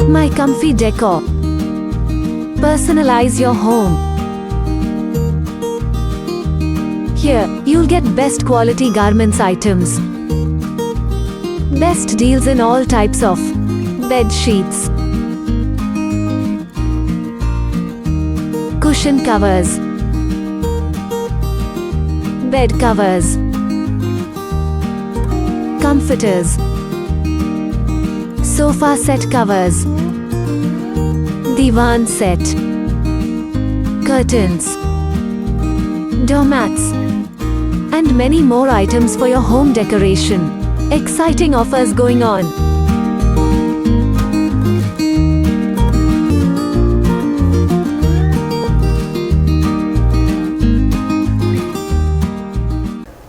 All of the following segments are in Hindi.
My comfy decor. Personalize your home. Here, you'll get best quality garments items. Best deals in all types of bed sheets, cushion covers, bed covers, comforters, sofa set covers, divan set, curtains, doormats, and many more items for your home decoration. Exciting offers going on.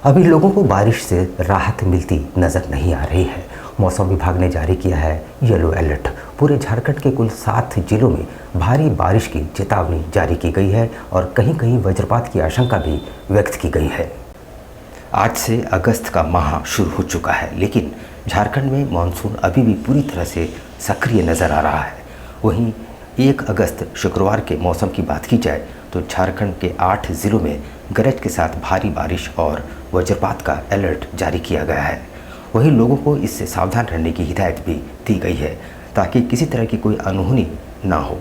अभी लोगों को बारिश से राहत मिलती नजर नहीं आ रही है। मौसम विभाग ने जारी किया है येलो अलर्ट। पूरे झारखंड के कुल 7 जिलों में भारी बारिश की चेतावनी जारी की गई है और कहीं कहीं वज्रपात की आशंका भी व्यक्त की गई है। आज से अगस्त का माह शुरू हो चुका है, लेकिन झारखंड में मानसून अभी भी पूरी तरह से सक्रिय नज़र आ रहा है। वहीं 1 अगस्त शुक्रवार के मौसम की बात की जाए तो झारखंड के 8 ज़िलों में गरज के साथ भारी बारिश और वज्रपात का अलर्ट जारी किया गया है। वहीं लोगों को इससे सावधान रहने की हिदायत भी दी गई है ताकि किसी तरह की कोई अनहोनी ना हो।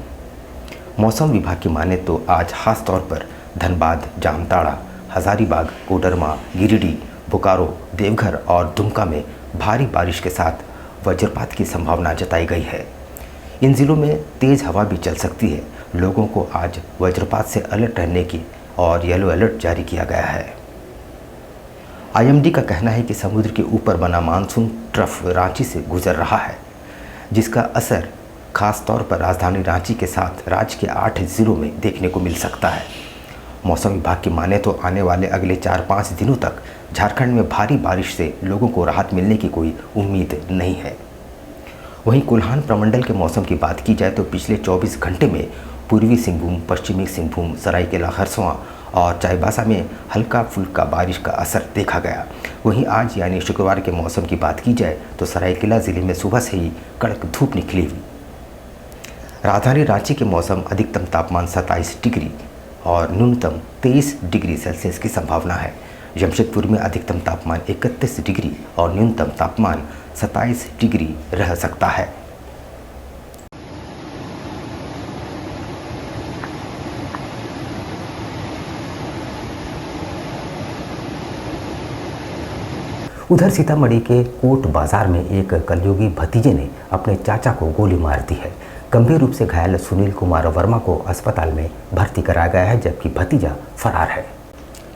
मौसम विभाग की माने तो आज खास तौर पर धनबाद, जामताड़ा, हजारीबाग, कोडरमा, गिरिडीह, बोकारो, देवघर और दुमका में भारी बारिश के साथ वज्रपात की संभावना जताई गई है। इन ज़िलों में तेज़ हवा भी चल सकती है। लोगों को आज वज्रपात से अलर्ट रहने की और येलो अलर्ट जारी किया गया है। आईएमडी का कहना है कि समुद्र के ऊपर बना मानसून ट्रफ रांची से गुजर रहा है, जिसका असर खास तौर पर राजधानी रांची के साथ राज्य के 8 ज़िलों में देखने को मिल सकता है। मौसम विभाग की माने तो आने वाले अगले 4-5 दिनों तक झारखंड में भारी बारिश से लोगों को राहत मिलने की कोई उम्मीद नहीं है। वहीं कोल्हान प्रमंडल के मौसम की बात की जाए तो पिछले 24 घंटे में पूर्वी सिंहभूम, पश्चिमी सिंहभूम, सरायकेला खरसवां और चाईबासा में हल्का फुल्का बारिश का असर देखा गया। वहीं आज यानी शुक्रवार के मौसम की बात की जाए तो सरायकेला ज़िले में सुबह से ही कड़क धूप निकली हुई। राजधानी रांची के मौसम अधिकतम तापमान 27 डिग्री और न्यूनतम 23 डिग्री सेल्सियस की संभावना है। जमशेदपुर में अधिकतम तापमान 31 डिग्री और न्यूनतम तापमान 27 डिग्री रह सकता है। उधर सीतामढ़ी के कोट बाजार में एक कलयुगी भतीजे ने अपने चाचा को गोली मार दी है। गंभीर रूप से घायल सुनील कुमार वर्मा को अस्पताल में भर्ती कराया गया है, जबकि भतीजा फरार है।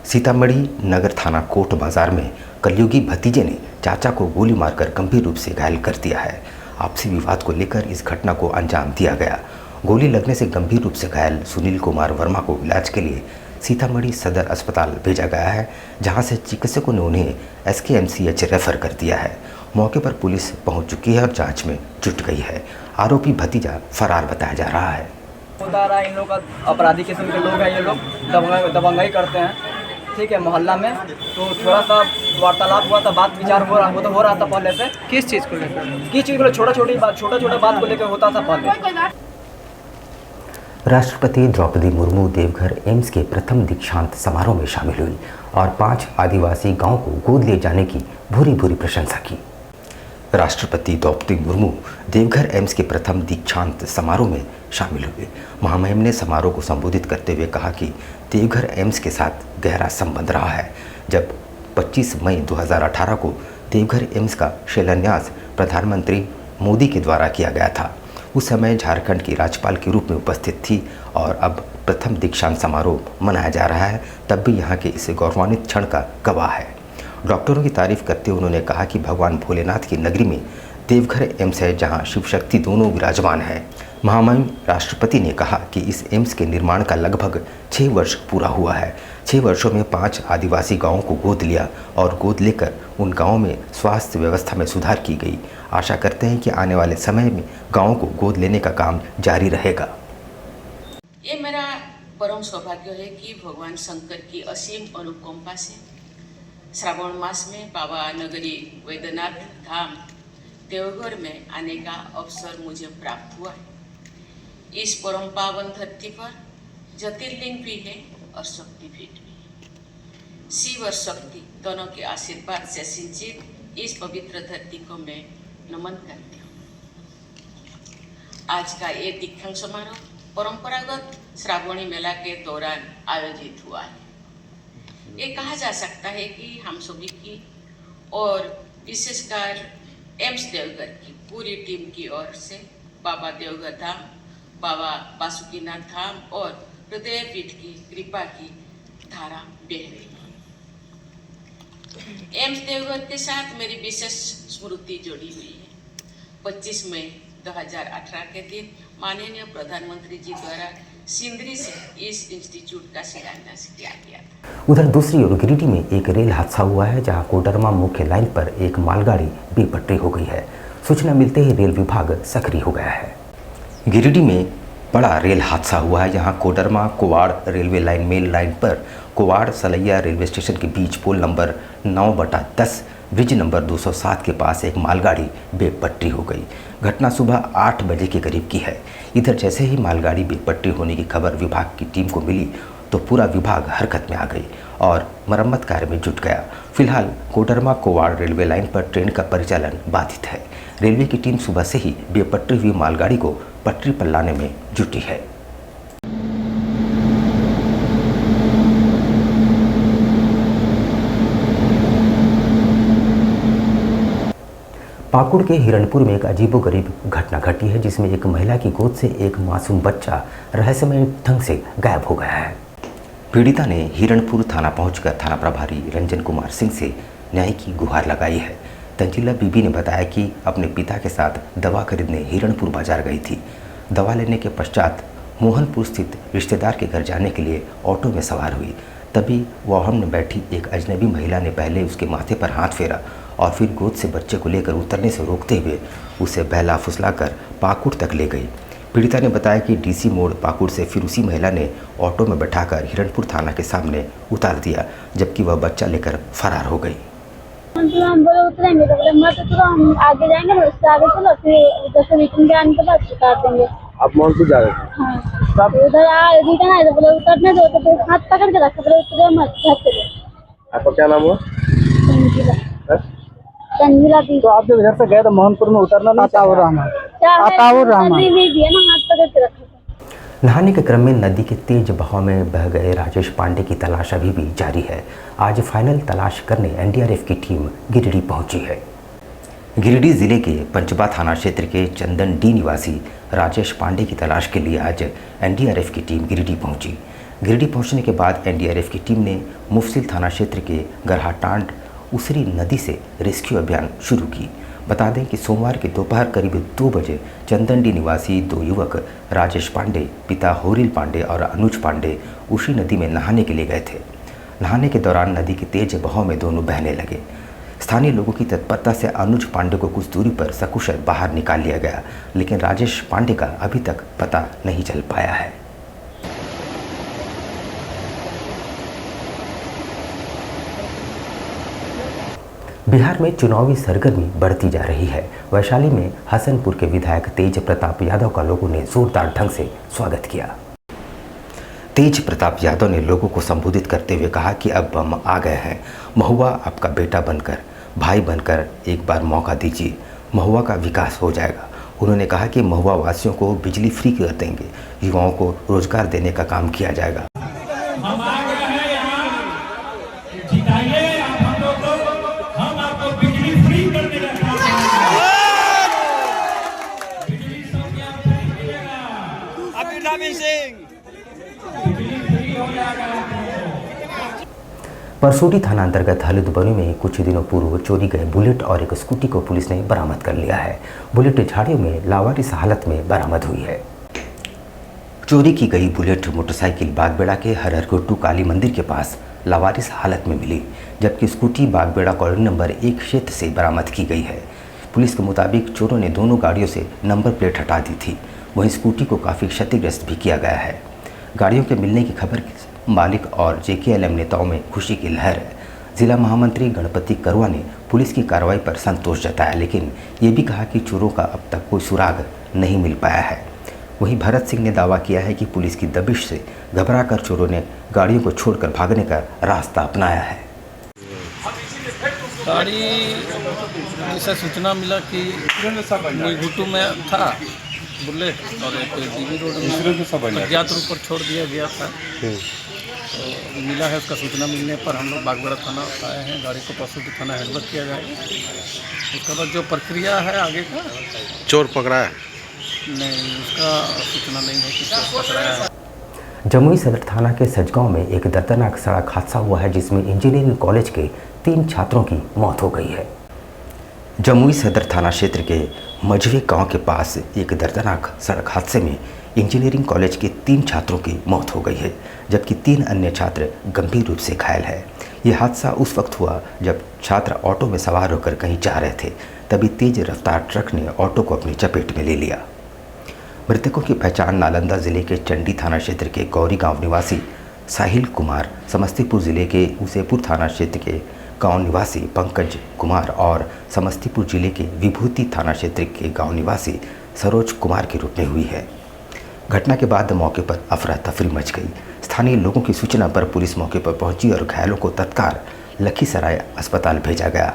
सीतामढ़ी नगर थाना कोट बाजार में कलयुगी भतीजे ने चाचा को गोली मारकर गंभीर रूप से घायल कर दिया है। आपसी विवाद को लेकर इस घटना को अंजाम दिया गया। गोली लगने से गंभीर रूप से घायल सुनील कुमार वर्मा को इलाज के लिए सीतामढ़ी सदर अस्पताल भेजा गया है, जहां से चिकित्सकों ने उन्हें SKMCH रेफर कर दिया है। मौके पर पुलिस पहुंच चुकी है और जांच में जुट गई है। आरोपी भतीजा फरार बताया जा रहा है। इन लोग का अपराधी किस्म के लोग हैं, ये लोग दबंगाई करते हैं, ठीक है, मोहल्ला में। तो थोड़ा सा वार्तालाप हुआ था, बात विचार हो रहा था पहले से। किस चीज़ को लेकर? छोटा बात को लेकर होता था पहले। राष्ट्रपति द्रौपदी मुर्मू देवघर एम्स के प्रथम दीक्षांत समारोह में शामिल हुई और 5 आदिवासी गांवों को गोद ले जाने की भूरी भूरी प्रशंसा की। राष्ट्रपति द्रौपदी मुर्मू देवघर एम्स के प्रथम दीक्षांत समारोह में शामिल हुए। महामहिम ने समारोह को संबोधित करते हुए कहा कि देवघर एम्स के साथ गहरा संबंध रहा है। जब 25 मई 2018 को देवघर एम्स का शिलान्यास प्रधानमंत्री मोदी के द्वारा किया गया था, उस समय झारखंड की राज्यपाल के रूप में उपस्थित थी और अब प्रथम दीक्षांत समारोह मनाया जा रहा है, तब भी यहाँ के इस गौरवान्वित क्षण का गवाह है। डॉक्टरों की तारीफ करते हुए उन्होंने कहा कि भगवान भोलेनाथ की नगरी में देवघर एम्स है, जहाँ शिव शक्ति दोनों विराजमान है। महामहिम राष्ट्रपति ने कहा कि इस एम्स के निर्माण का लगभग 6 वर्ष पूरा हुआ है। 6 वर्षों में 5 आदिवासी गांवों को गोद लिया और गोद लेकर उन गांवों में स्वास्थ्य व्यवस्था में सुधार की गई। आशा करते हैं कि आने वाले समय में गांवों को गोद लेने का काम जारी रहेगा। ये मेरा परम सौभाग्य है कि भगवान शंकर की असीम अनुकंपा से श्रावण मास में बाबा नगरी वैद्यनाथ धाम देवघर में आने का अवसर मुझे प्राप्त हुआ है। इस परम पावन धरती पर ज्योतिर्लिंग भी है और शक्तिपीठ भी। शिव और शक्ति दोनों के आशीर्वाद से सिंचित इस पवित्र धरती को मैं नमन करती हूँ। आज का ये दीक्षांत समारोह परंपरागत श्रावणी मेला के दौरान आयोजित हुआ है। ये कहा जा सकता है कि हम सभी की और विशेषकर एम्स देवघर की पूरी टीम की ओर से बाबा देवघर धाम, बाबा बासुकीनाथ धाम और हृदय पीठ की कृपा की धारा बह रही है। एम्स देवघर के साथ मेरी विशेष स्मृति जुड़ी हुई है। 25 मई 2018 के दिन माननीय प्रधानमंत्री जी द्वारा सिंदरी से इस इंस्टीट्यूट का शिलान्यास किया गया था। उधर दूसरी ओर गिरिडीह में एक रेल हादसा हुआ है, जहां कोडरमा मुख्य लाइन पर एक मालगाड़ी बेपटरी हो गई है। सूचना मिलते ही रेल विभाग सक्रिय हो गया है। गिरिडीह में बड़ा रेल हादसा हुआ है, जहां Koderma Kowad railway line mail line पर कोवाड़ सलैया रेलवे स्टेशन के बीच पुल नंबर 9/10 ब्रिज नंबर 207 के पास एक मालगाड़ी बेपटरी हो गई। घटना सुबह 8 बजे के करीब की है। इधर जैसे ही मालगाड़ी बेपटरी होने की खबर विभाग की टीम को मिली तो पूरा विभाग हरकत में आ गई और मरम्मत कार्य में जुट गया। फिलहाल कोडरमा कोवाड़ रेलवे लाइन पर ट्रेन का परिचालन बाधित है। रेलवे की टीम सुबह से ही बेपटरी हुई मालगाड़ी को पटरी पर लाने में जुटी है। पाकुड़ के हिरणपुर में एक अजीबोगरीब घटना घटी है, जिसमें एक महिला की गोद से एक मासूम बच्चा रहस्यमय ढंग से गायब हो गया है। पीड़िता ने हिरणपुर थाना पहुंचकर थाना प्रभारी रंजन कुमार सिंह से न्याय की गुहार लगाई है। तंजीला बीबी ने बताया कि अपने पिता के साथ दवा खरीदने हिरणपुर बाजार गई थी। दवा लेने के पश्चात मोहनपुर स्थित रिश्तेदार के घर जाने के लिए ऑटो में सवार हुई। तभी वाहन में बैठी एक अजनबी महिला ने पहले उसके माथे पर हाथ फेरा और फिर गोद से बच्चे को लेकर उतरने से रोकते हुए उसे बहला फुसलाकर पाकुड़ तक ले गई। पीड़िता ने बताया कि डीसी मोड़ पाकुड़ से फिर उसी महिला ने ऑटो में बैठाकर हिरणपुर थाना के सामने उतार दिया, जबकि वह बच्चा लेकर फरार हो गई। हम बोले उतरेंगे तो बोले मत उतरो, हम आगे जाएंगे, उससे आगे चलो, फिर उधर से रिटर्न के आने के बाद उतार देंगे। आप मोहनपुर जा रहे थे? हाँ, उधर रिटर्न आए तो बोले उतरने दो, तो फिर हाथ पकड़ के रखे, बोले उतरे मत, घर चले। आपका क्या नाम हुआ? तंजीला दी। तो आप जब इधर से गए तो मोहनपुर में उतरना नहीं अताउर रहमान नहीं दिया ना, हाथ पकड़ के रखे। नहाने के क्रम में नदी के तेज बहाव में बह गए राजेश पांडे की तलाश अभी भी जारी है। आज फाइनल तलाश करने एनडीआरएफ की टीम गिरिडीह पहुंची है। गिरिडीह जिले के पंचबा थाना क्षेत्र के चंदन डी निवासी राजेश पांडे की तलाश के लिए आज एनडीआरएफ की टीम गिरिडीह पहुंची। गिरिडीह पहुंचने के बाद एनडीआरएफ की टीम ने मुफसिल थाना क्षेत्र के गरहाटांड उसरी नदी से रेस्क्यू अभियान शुरू की। बता दें कि सोमवार के दोपहर करीब 2 बजे चंदनडी निवासी 2 युवक राजेश पांडे, पिता होरिल पांडे और अनुज पांडे उसी नदी में नहाने के लिए गए थे। नहाने के दौरान नदी के तेज बहाव में दोनों बहने लगे। स्थानीय लोगों की तत्परता से अनुज पांडे को कुछ दूरी पर सकुशल बाहर निकाल लिया गया, लेकिन राजेश पांडे का अभी तक पता नहीं चल पाया है। बिहार में चुनावी सरगर्मी बढ़ती जा रही है। वैशाली में हसनपुर के विधायक तेज प्रताप यादव का लोगों ने जोरदार ढंग से स्वागत किया। तेज प्रताप यादव ने लोगों को संबोधित करते हुए कहा कि अब हम आ गए हैं, महुआ आपका बेटा बनकर, भाई बनकर एक बार मौका दीजिए, महुआ का विकास हो जाएगा। उन्होंने कहा कि महुआ वासियों को बिजली फ्री कर देंगे, युवाओं को रोजगार देने का काम किया जाएगा। परसोटी थाना अंतर्गत हलदबनी में कुछ दिनों पूर्व चोरी गए बुलेट और एक स्कूटी को पुलिस ने बरामद कर लिया है। बुलेट झाड़ियों में लावारिस हालत में बरामद हुई है। चोरी की गई बुलेट मोटरसाइकिल बागबेड़ा के हरहरगुट्टू काली मंदिर के पास लावारिस हालत में मिली, जबकि स्कूटी बागबेड़ा कॉलोनी नंबर 1 क्षेत्र से बरामद की गई है। पुलिस के मुताबिक चोरों ने दोनों गाड़ियों से नंबर प्लेट हटा दी थी, वहीं स्कूटी को काफ़ी क्षतिग्रस्त भी किया गया है। गाड़ियों के मिलने की खबर मालिक और जेकेएलएम नेताओं में खुशी की लहर है। जिला महामंत्री गणपति करुआ ने पुलिस की कार्रवाई पर संतोष जताया, लेकिन ये भी कहा कि चोरों का अब तक कोई सुराग नहीं मिल पाया है। वहीं भरत सिंह ने दावा किया है कि पुलिस की दबिश से घबराकर चोरों ने गाड़ियों को छोड़कर भागने का रास्ता अपनाया है। गाड़ी जैसे सूचना मिला कि मुईघुटू में था बुलेट और एक डीबी रोड में अज्ञात रूप पर छोड़ दिया गया था। तो मिला है, उसका सूचना मिलने पर हम लोग बागबाड़ा थाना आए हैं। गाड़ी को परसों की थाना हैंडओवर किया जाएगा। उसके बाद जो प्रक्रिया है आगे का, चोर पकड़ा है? नहीं, उसका सूचना नहीं है कि चोर पकड़ाया है। जमुई सदर थाना के सजगांव में एक दर्दनाक सड़क हादसा हुआ है, जिसमें इंजीनियरिंग कॉलेज के 3 छात्रों की मौत हो गई है। जमुई सदर थाना क्षेत्र के मझवे गांव के पास एक दर्दनाक सड़क हादसे में इंजीनियरिंग कॉलेज के 3 छात्रों की मौत हो गई है, जबकि 3 अन्य छात्र गंभीर रूप से घायल है। ये हादसा उस वक्त हुआ जब छात्र ऑटो में सवार होकर कहीं जा रहे थे, तभी तेज रफ्तार ट्रक ने ऑटो को अपनी चपेट में ले लिया। मृतकों की पहचान नालंदा जिले के चंडी थाना क्षेत्र के गौरी गांव निवासी साहिल कुमार, समस्तीपुर जिले के उसेपुर थाना क्षेत्र के गांव निवासी पंकज कुमार और समस्तीपुर जिले के विभूति थाना क्षेत्र के गांव निवासी सरोज कुमार के रूप में हुई है। घटना के बाद मौके पर अफरा तफरी मच गई। स्थानीय लोगों की सूचना पर पुलिस मौके पर पहुंची और घायलों को तत्काल लखीसराय अस्पताल भेजा गया।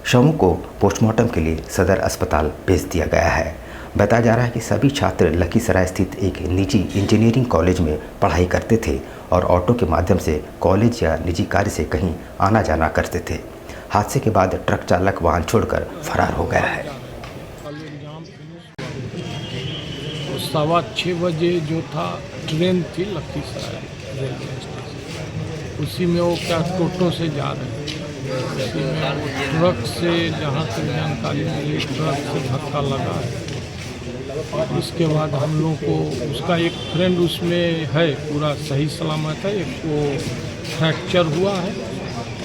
शवों को पोस्टमार्टम के लिए सदर अस्पताल भेज दिया गया है। बताया जा रहा है कि सभी छात्र लखीसराय स्थित एक निजी इंजीनियरिंग कॉलेज में पढ़ाई करते थे और ऑटो के माध्यम से कॉलेज या निजी कार्य से कहीं आना जाना करते थे। हादसे के बाद ट्रक चालक वाहन छोड़कर फरार हो गया है। 6:15 बजे जो था ट्रेन थी लखीसराय रेलवे स्टेशन, उसी में वो क्या टोटो से जा रहे थे। उसी में वो ट्रक से, जहाँ तक जानकारी मिली, ट्रक से धक्का लगा है। और इसके बाद हम लोग को उसका एक फ्रेंड उसमें है, पूरा सही सलामत है। एक को फ्रैक्चर हुआ है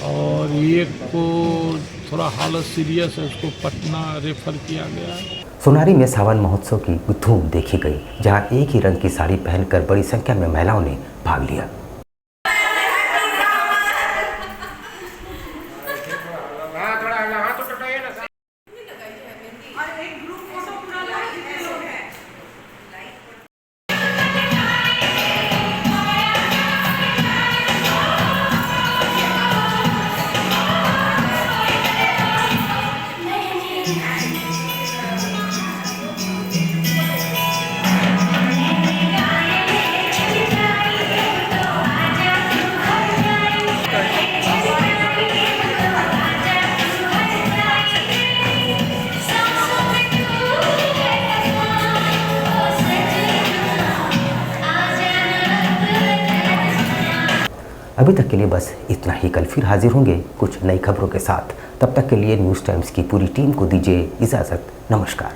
और एक को थोड़ा हालत सीरियस है, उसको पटना रेफर किया गया है। सोनारी में सावन महोत्सव की धूम देखी गई, जहां एक ही रंग की साड़ी पहनकर बड़ी संख्या में महिलाओं ने भाग लिया। अभी तक के लिए बस इतना ही। कल फिर हाजिर होंगे कुछ नई खबरों के साथ। तब तक के लिए न्यूज़ टाइम्स की पूरी टीम को दीजिए इजाज़त। नमस्कार।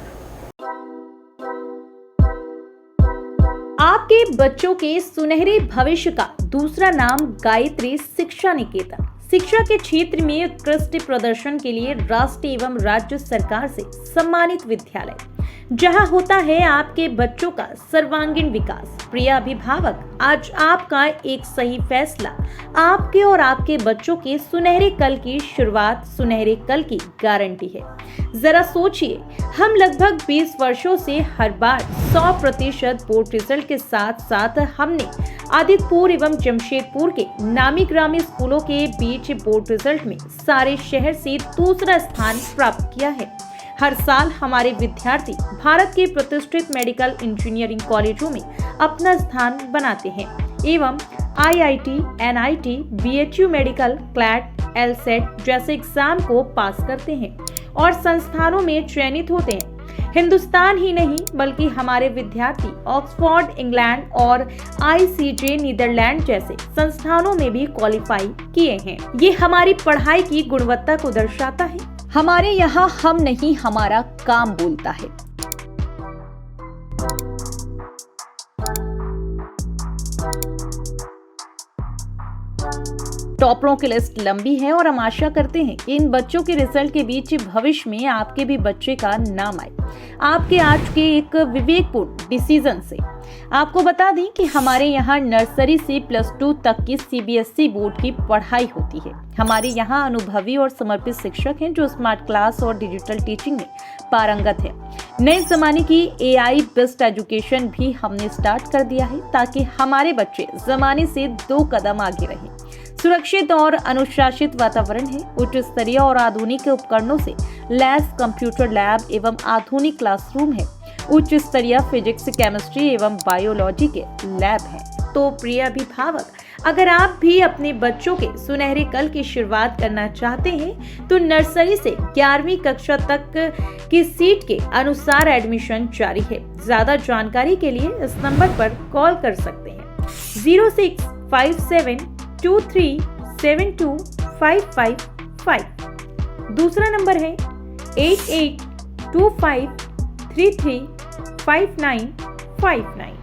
आपके बच्चों के सुनहरे भविष्य का दूसरा नाम गायत्री शिक्षा निकेतन। शिक्षा के क्षेत्र में उत्कृष्ट प्रदर्शन के लिए राष्ट्रीय एवं राज्य सरकार से सम्मानित विद्यालय, जहां होता है आपके बच्चों का सर्वांगीण विकास। प्रिय अभिभावक, आज आपका एक सही फैसला आपके और आपके बच्चों के सुनहरे कल की शुरुआत, सुनहरे कल की गारंटी है। जरा सोचिए, हम लगभग 20 वर्षों से हर बार 100% बोर्ड रिजल्ट के साथ साथ हमने आदितपुर एवं जमशेदपुर के नामी ग्रामी स्कूलों के बीच बोर्ड रिजल्ट में सारे शहर से दूसरा स्थान प्राप्त किया है। हर साल हमारे विद्यार्थी भारत के प्रतिष्ठित मेडिकल इंजीनियरिंग कॉलेजों में अपना स्थान बनाते हैं एवं IIT, NIT, BHU medical, CLAT, LSET जैसे एग्जाम को पास करते हैं और संस्थानों में चयनित होते हैं। हिंदुस्तान ही नहीं बल्कि हमारे विद्यार्थी ऑक्सफोर्ड इंग्लैंड और ICJ नीदरलैंड जैसे संस्थानों में भी क्वालिफाई किए हैं। ये हमारी पढ़ाई की गुणवत्ता को दर्शाता है। हमारे यहाँ हम नहीं, हमारा काम बोलता है। टॉपरों की लिस्ट लंबी है और हम आशा करते हैं कि इन बच्चों के रिजल्ट के बीच भविष्य में आपके भी बच्चे का नाम आए। आपके आज के एक विवेकपूर्ण डिसीजन से आपको बता दें कि हमारे यहाँ नर्सरी से +2 तक की CBSE बोर्ड की पढ़ाई होती है। हमारे यहाँ अनुभवी और समर्पित शिक्षक हैं जो स्मार्ट क्लास और डिजिटल टीचिंग में पारंगत है। नए जमाने की AI बेस्ड एजुकेशन भी हमने स्टार्ट कर दिया है ताकि हमारे बच्चे जमाने से 2 कदम आगे रहें। सुरक्षित और अनुशासित वातावरण है। उच्च स्तरीय और आधुनिक उपकरणों से लैस कंप्यूटर लैब एवं आधुनिक क्लासरूम है। उच्च स्तरीय फिजिक्स, केमिस्ट्री एवं बायोलॉजी के लैब हैं। तो प्रिय अभिभावक, अगर आप भी अपने बच्चों के सुनहरे कल की शुरुआत करना चाहते हैं तो नर्सरी से 11वीं कक्षा तक की सीट के अनुसार एडमिशन जारी है। ज्यादा जानकारी के लिए इस नंबर पर कॉल कर सकते हैं 0657237255। दूसरा नंबर है 8825335959।